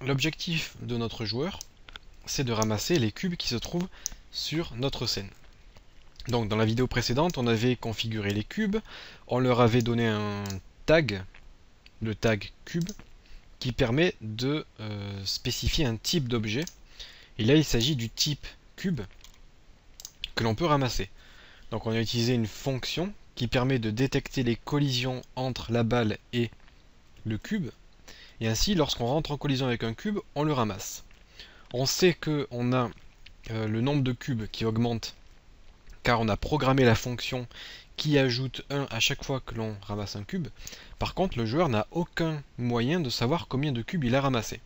l'objectif de notre joueur, c'est de ramasser les cubes qui se trouvent sur notre scène. Donc dans la vidéo précédente, on avait configuré les cubes, on leur avait donné un tag, le tag cube, qui permet de spécifier un type d'objet. Et là, il s'agit du type cube que l'on peut ramasser. Donc on a utilisé une fonction qui permet de détecter les collisions entre la balle et le cube. Et ainsi, lorsqu'on rentre en collision avec un cube, on le ramasse. On sait qu'on a le nombre de cubes qui augmente car on a programmé la fonction qui ajoute 1 à chaque fois que l'on ramasse un cube. Par contre, le joueur n'a aucun moyen de savoir combien de cubes il a ramassé.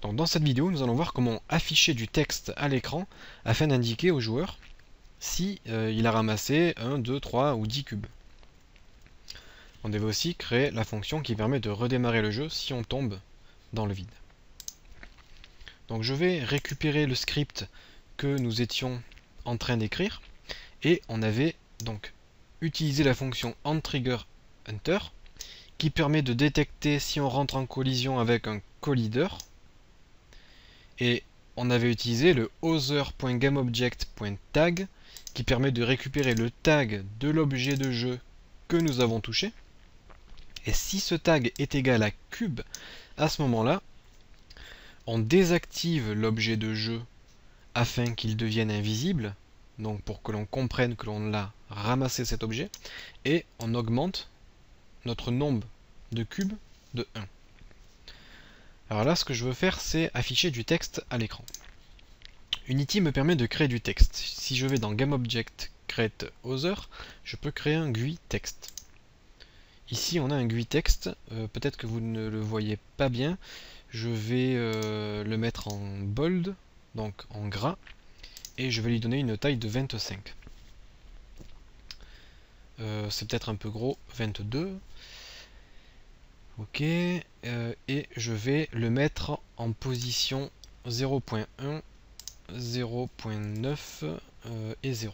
Donc dans cette vidéo, nous allons voir comment afficher du texte à l'écran afin d'indiquer au joueur si il a ramassé 1, 2, 3 ou 10 cubes. On devait aussi créer la fonction qui permet de redémarrer le jeu si on tombe dans le vide. Donc je vais récupérer le script que nous étions en train d'écrire et on avait donc utilisé la fonction onTriggerHunter qui permet de détecter si on rentre en collision avec un collideur, et on avait utilisé le other.gameObject.tag qui permet de récupérer le tag de l'objet de jeu que nous avons touché, et si ce tag est égal à cube, à ce moment-là on désactive l'objet de jeu afin qu'il devienne invisible, donc pour que l'on comprenne que l'on a ramassé cet objet, et on augmente notre nombre de cubes de 1. Alors là, ce que je veux faire, c'est afficher du texte à l'écran. Unity me permet de créer du texte. Si je vais dans GameObject Create Other, je peux créer un GUI texte. Ici, on a un GUI texte. Peut-être que vous ne le voyez pas bien. Je vais le mettre en bold, donc en gras, et je vais lui donner une taille de 25. C'est peut-être un peu gros, 22. Ok, et je vais le mettre en position 0.1, 0.9 et 0.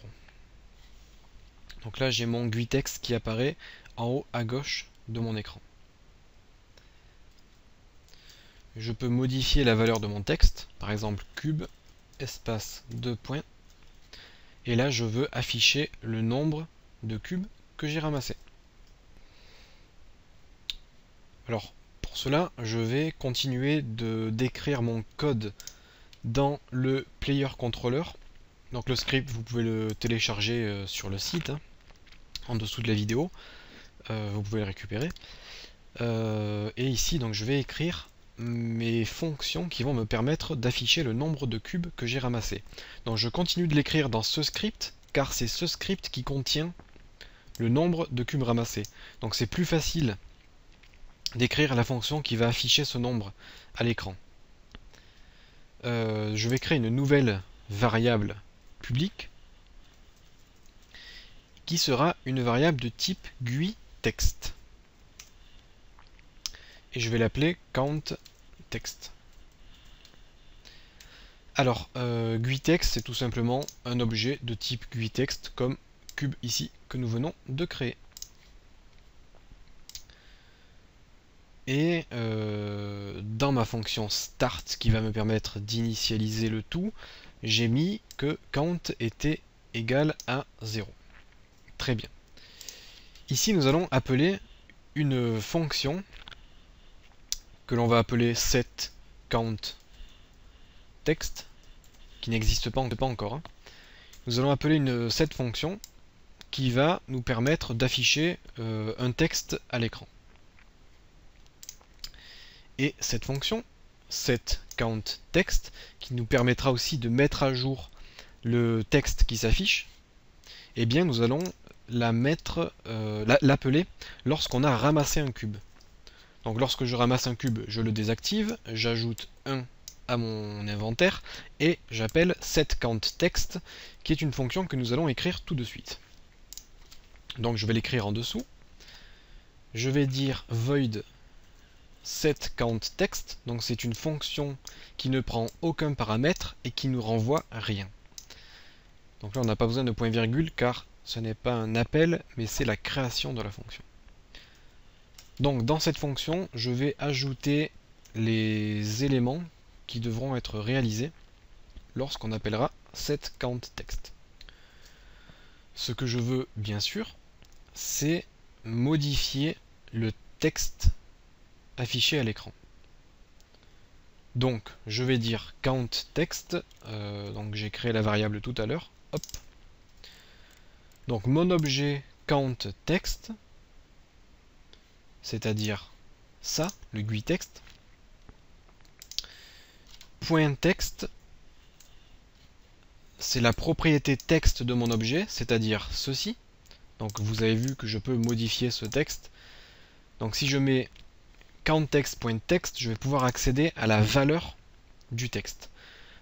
Donc là j'ai mon GUI texte qui apparaît en haut à gauche de mon écran. Je peux modifier la valeur de mon texte, par exemple cube, espace 2 points, et là je veux afficher le nombre de cubes que j'ai ramassé. Alors pour cela, je vais continuer de décrire mon code dans le player controller. Donc le script, vous pouvez le télécharger sur le site, hein, en dessous de la vidéo. Vous pouvez le récupérer. Et ici, donc, je vais écrire mes fonctions qui vont me permettre d'afficher le nombre de cubes que j'ai ramassé. Donc je continue de l'écrire dans ce script, car c'est ce script qui contient le nombre de cubes ramassés. Donc c'est plus facile d'écrire la fonction qui va afficher ce nombre à l'écran. Je vais créer une nouvelle variable publique qui sera une variable de type GUI-text. Et je vais l'appeler countText. Alors, GUI-text, c'est tout simplement un objet de type GUI-text, comme cube ici, que nous venons de créer. Et dans ma fonction start, qui va me permettre d'initialiser le tout, j'ai mis que count était égal à 0. Très bien. Ici, nous allons appeler une fonction que l'on va appeler setCountText, qui n'existe pas encore. Nous allons appeler cette fonction qui va nous permettre d'afficher un texte à l'écran. Et cette fonction, setCountText, qui nous permettra aussi de mettre à jour le texte qui s'affiche, eh bien nous allons l'appeler lorsqu'on a ramassé un cube. Donc lorsque je ramasse un cube, je le désactive, j'ajoute 1 à mon inventaire et j'appelle setCountText, qui est une fonction que nous allons écrire tout de suite. Donc je vais l'écrire en dessous. Je vais dire void setCountText, donc c'est une fonction qui ne prend aucun paramètre et qui nous renvoie rien. Donc là on n'a pas besoin de point virgule car ce n'est pas un appel mais c'est la création de la fonction. Donc dans cette fonction je vais ajouter les éléments qui devront être réalisés lorsqu'on appellera setCountText. Ce que je veux, bien sûr, c'est modifier le texte affiché à l'écran. Donc, je vais dire countText, donc j'ai créé la variable tout à l'heure, hop. Donc mon objet countText, c'est-à-dire ça, le GUI-texte, .text, c'est la propriété texte de mon objet, c'est-à-dire ceci. Donc vous avez vu que je peux modifier ce texte. Donc si je mets countText.text, je vais pouvoir accéder à la valeur du texte.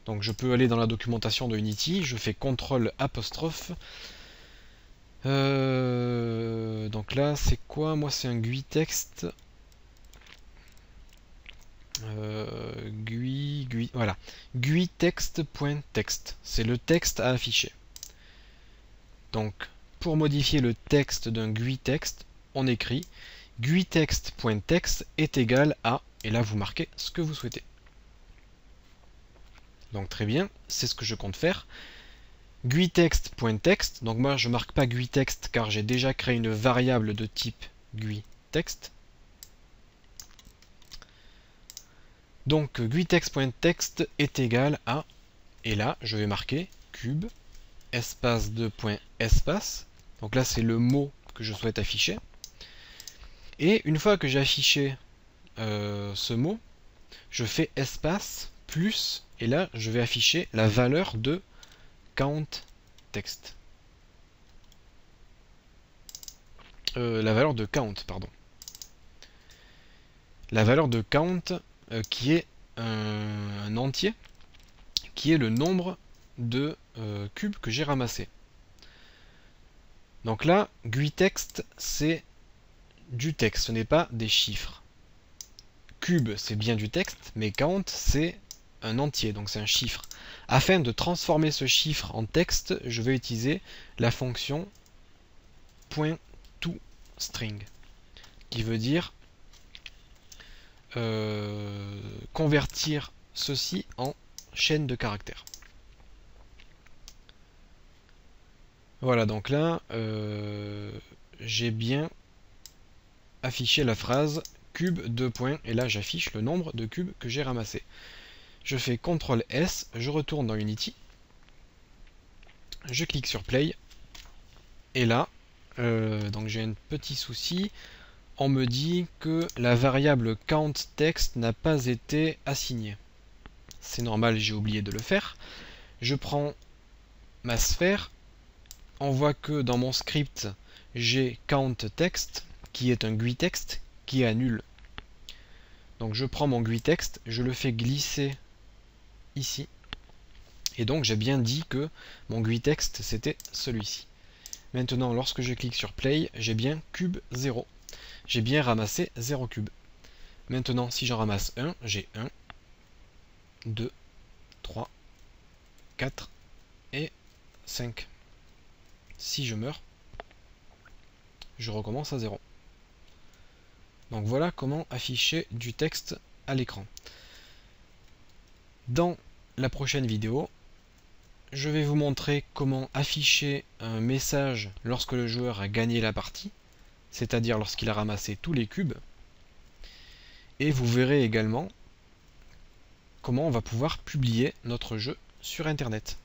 Donc je peux aller dans la documentation de Unity, je fais CTRL apostrophe. Donc là c'est quoi? Moi c'est un GUI texte. Voilà. GUI text.text. C'est le texte à afficher. Donc pour modifier le texte d'un GUI texte, on écrit GUIText.text est égal à, et là vous marquez ce que vous souhaitez. Donc très bien, c'est ce que je compte faire. GUIText.text, donc moi je marque pas GUIText car j'ai déjà créé une variable de type GUIText. Donc GUIText.text est égal à, et là je vais marquer cube espace de point espace. Donc là c'est le mot que je souhaite afficher. Et une fois que j'ai affiché ce mot, je fais espace plus, et là je vais afficher la valeur de countText. La valeur de count, pardon. La valeur de count qui est un entier, qui est le nombre de cubes que j'ai ramassés. Donc là, GUIText, c'est du texte, ce n'est pas des chiffres. Cube, c'est bien du texte, mais count, c'est un entier, donc c'est un chiffre. Afin de transformer ce chiffre en texte, je vais utiliser la fonction .toString, qui veut dire convertir ceci en chaîne de caractères. Voilà, donc là, j'ai bien affiché la phrase cube 2 points, et là j'affiche le nombre de cubes que j'ai ramassé. Je fais CTRL S, je retourne dans Unity, je clique sur Play, et là, donc j'ai un petit souci, on me dit que la variable countText n'a pas été assignée. C'est normal, j'ai oublié de le faire. Je prends ma sphère, on voit que dans mon script, j'ai countText, qui est un GUIText, qui est nul. Donc je prends mon GUIText, je le fais glisser ici, et donc j'ai bien dit que mon GUIText c'était celui-ci. Maintenant lorsque je clique sur Play, j'ai bien cube 0. J'ai bien ramassé 0 cube. Maintenant si j'en ramasse 1, j'ai 1, 2, 3, 4 et 5. Si je meurs, je recommence à 0. Donc voilà comment afficher du texte à l'écran. Dans la prochaine vidéo, je vais vous montrer comment afficher un message lorsque le joueur a gagné la partie, c'est-à-dire lorsqu'il a ramassé tous les cubes. Et vous verrez également comment on va pouvoir publier notre jeu sur Internet.